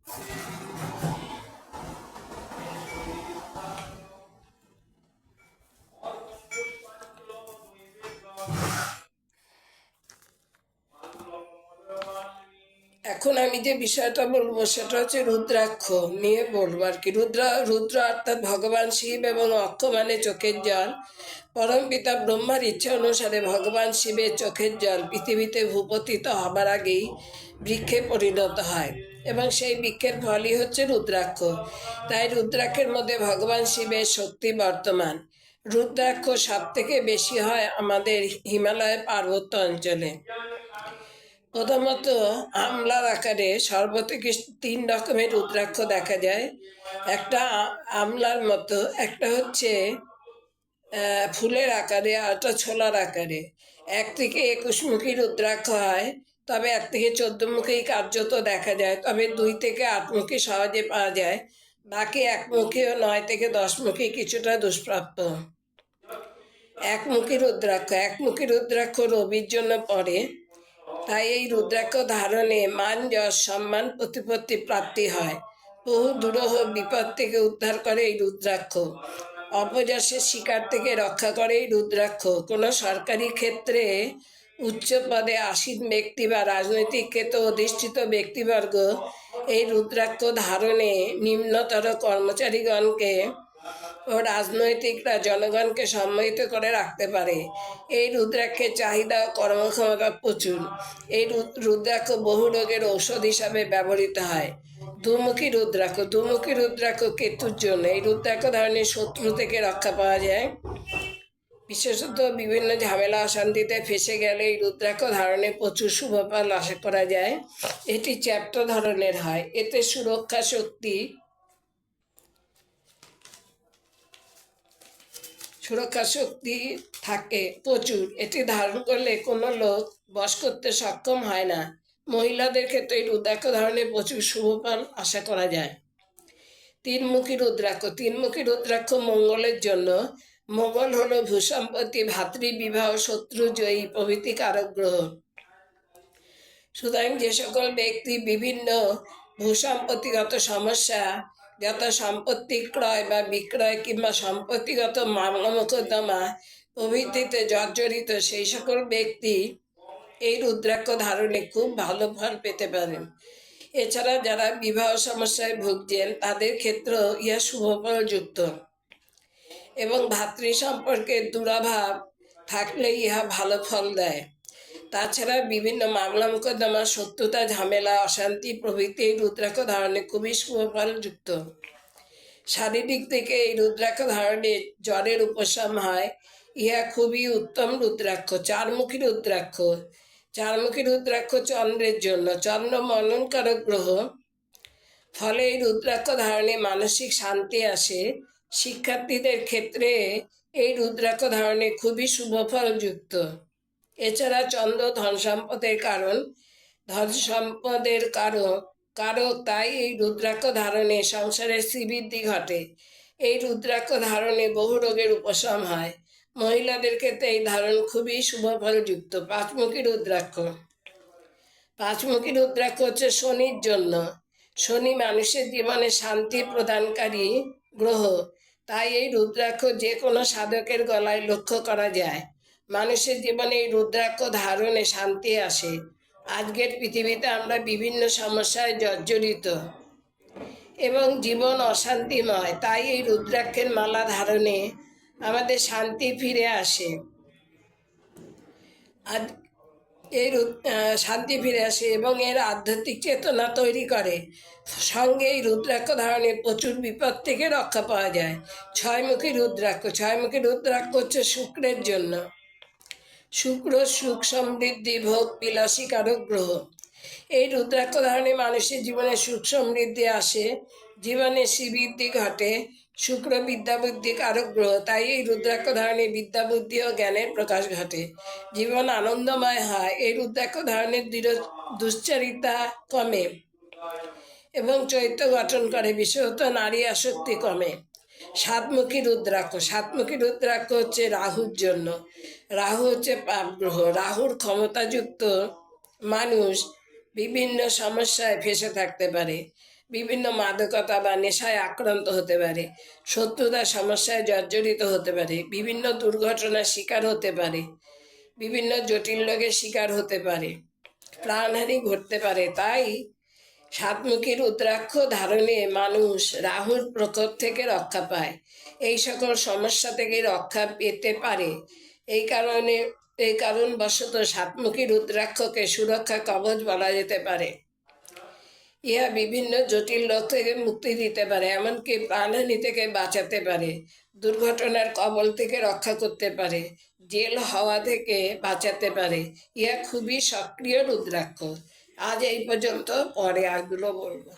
এখন আমি যে বিষয়টা বলবো সেটা হচ্ছে রুদ্রাক্ষ নিয়ে বলবো আর কি। রুদ্র অর্থাৎ ভগবান শিব এবং অক্ষ মানে চোখের জল। পরমপিতা ব্রহ্মার ইচ্ছা অনুসারে ভগবান শিবের চোখের জল পৃথিবীতে ভূপতিত হবার আগেই বৃক্ষে পরিণত হয় এবং সেই বৃক্ষের ফলই হচ্ছে রুদ্রাক্ষ। তাই রুদ্রাক্ষের মধ্যে ভগবান শিবের শক্তি বর্তমান। রুদ্রাক্ষ সব থেকে বেশি হয় আমাদের হিমালয় পার্বত্য অঞ্চলে। প্রথমত আমলার আকারে সর্বত্র 3 রকমের রুদ্রাক্ষ দেখা যায়। একটা আমলার মতো, একটা হচ্ছে ফুলের আকারে, আর একটা ছোলার আকারে। 1 থেকে 21 মুখী রুদ্রাক্ষ হয়, তবে 1 থেকে 14 মুখী কার্যত দেখা যায়, তবে 2 থেকে 8 মুখী সহজে পাওয়া যায়। বাকি 1 মুখী ও 9 থেকে 10 মুখী কিছুটা দুষ্প্রাপ্য। 1 মুখী রুদ্রাক্ষ রবির জন্য পড়ে, তাই এই রুদ্রাক্ষ ধারণে মান যশ সম্মান প্রতিপত্তি প্রাপ্তি হয়। বহু দুরূহ বিপদ থেকে উদ্ধার করে এই রুদ্রাক্ষ। অপযশের শিকার থেকে রক্ষা করে এই রুদ্রাক্ষ। কোনো সরকারি ক্ষেত্রে উচ্চ পদে আসীন ব্যক্তি বা রাজনৈতিক ক্ষেত্রে অধিষ্ঠিত ব্যক্তিবর্গ এই রুদ্রাক্ষ ধারণে নিম্নতর কর্মচারীগণকে ও রাজনৈতিকরা জনগণকে সম্মোহিত করে রাখতে পারে। এই রুদ্রাক্ষের চাহিদা ও কর্মক্ষমতা প্রচুর। এই রুদ্রাক্ষ বহু রোগের ঔষধ হিসাবে ব্যবহৃত হয়। দুমুখী রুদ্রাক্ষ কেতুর জন্য। এই রুদ্রাক্ষ ধারণের শত্রু থেকে রক্ষা পাওয়া যায়। বিশেষত বিভিন্ন ঝামেলা অশান্তিতে ফেসে গেলে এই রুদ্রাক্ষ ধারণে প্রচুর শুভ ফল আশা করা যায়। এটি চ্যাপ্টা ধরনের হয়। এতে সুরক্ষা শক্তি থাকে প্রচুর। এটি ধারণ করলে কোনো লোক বশ করতে সক্ষম হয় না। মহিলাদের ক্ষেত্রে এই রুদ্রাক্ষ ধারণে প্রচুর শুভ ফল আশা করা যায়। 3 মুখী রুদ্রাক্ষ মঙ্গলের জন্য। মঙ্গল হলো ভূসম্পত্তি, ভাতৃবিবাহ, শত্রু জয়ী প্রভৃতি কারক গ্রহ। সুতরাং যে সকল ব্যক্তি বিভিন্ন ভূসম্পত্তিগত সমস্যা, যথা সম্পত্তি ক্রয় বা বিক্রয় কিংবা সম্পত্তিগত মামলা মোকদ্দমা প্রভৃতিতে জর্জরিত, সেই সকল ব্যক্তি এই রুদ্রাক্ষ ধারণে খুব ভালো ফল পেতে পারেন। এছাড়া যারা বিবাহ সমস্যায় ভুগছেন তাদের ক্ষেত্রেও ইহা শুভফলযুক্ত এবং ভাতৃ সম্পর্কে দুরাভাব থাকলে ইহা ভালো ফল দেয়। তাছাড়া বিভিন্ন মামলা মোকদ্দমা, শত্রুতা, ঝামেলা, অশান্তি প্রভৃতি এই রুদ্রাক্ষ ধারণে খুবই শুভফলযুক্ত। শারীরিক দিকে এই রুদ্রাক্ষ ধারণে জ্বরের উপশম হয়। ইহা খুবই উত্তম রুদ্রাক্ষ। 4 মুখী রুদ্রাক্ষ চন্দ্রের জন্য। চন্দ্র মননকারক গ্রহ, ফলে এই রুদ্রাক্ষ ধারণে মানসিক শান্তি আসে। শিক্ষার্থীদের ক্ষেত্রে এই রুদ্রাক্ষ ধারণে খুবই শুভফলযুক্ত। এছাড়া চন্দ্র ধন সম্পদের কারক, তাই এই রুদ্রাক্ষ ধারণে সংসারের শ্রীবৃদ্ধি ঘটে। এই রুদ্রাক্ষ ধারণে বহু রোগের উপশম হয়। মহিলাদের ক্ষেত্রে এই ধারণ খুবই শুভফলযুক্ত। 5 মুখী রুদ্রাক্ষ হচ্ছে শনির জন্য। শনি মানুষের জীবনে শান্তি প্রদানকারী গ্রহ, তাই এই রুদ্রাক্ষ যে কোনো সাধকের গলায় লক্ষ্য করা যায়। মানুষের জীবনে এই রুদ্রাক্ষ ধারণে শান্তি আসে। আজকের পৃথিবীতে আমরা বিভিন্ন সমস্যায় জর্জরিত এবং জীবন অশান্তিময়, তাই এই রুদ্রাক্ষের মালা ধারণে আমাদের শান্তি ফিরে আসে। এবং এর আধ্যাত্মিক চেতনা তৈরি করে। সঙ্গে এই রুদ্রাক্ষ ধারণে প্রচুর বিপদ থেকে রক্ষা পাওয়া যায়। 6 মুখী রুদ্রাক্ষ হচ্ছে শুক্রের জন্য। শুক্র সুখ, সমৃদ্ধি, ভোগ বিলাসী কারক গ্রহ। এই রুদ্রাক্ষ ধারণে মানুষের জীবনে সুখ সমৃদ্ধি আসে, জীবনে শ্রীবৃদ্ধি ঘটে। শুক্র বিদ্যা বুদ্ধি কারক গ্রহ, তাই এই রুদ্রাক্ষ ধারণে বিদ্যা বুদ্ধি ও জ্ঞানের প্রকাশ ঘটে। জীবন আনন্দময় হয়। এই রুদ্রাক্ষ ধারণের দুশ্চরিতা কমে এবং চৈত্য গঠন করে, বিশেষত নারী আসক্তি কমে। 7 মুখী রুদ্রাক্ষ হচ্ছে রাহুর জন্য। রাহু হচ্ছে পাপ গ্রহ। রাহুর ক্ষমতাযুক্ত মানুষ বিভিন্ন সমস্যায় ফেসে থাকতে পারে। বিভিন্ন মাদকতা বা নেশায় আক্রান্ত হতে পারে, শত্রুতার সমস্যায় জর্জরিত হতে পারে, বিভিন্ন দুর্ঘটনার শিকার হতে পারে, বিভিন্ন জটিল রোগের শিকার হতে পারে, প্রাণহানি ঘটতে পারে। তাই সাতমুখী রুদ্রাক্ষ ধারণে মানুষ রাহুর প্রকোপ থেকে রক্ষা পায়, এই সকল সমস্যা থেকে রক্ষা পেতে পারে। এই কারণবশত সাতমুখী রুদ্রাক্ষকে সুরক্ষা কবচ বলা যেতে পারে। ইহা বিভিন্ন জটিল রোগ থেকে মুক্তি দিতে পারে, এমনকি প্রাণহানি থেকে বাঁচাতে পারে, দুর্ঘটনার কবল থেকে রক্ষা করতে পারে, জেল হওয়া থেকে বাঁচাতে পারে। ইহা খুবই সক্রিয় রুদ্রাক্ষ। আজ এই পর্যন্ত, পরে আরগুলো বলবো।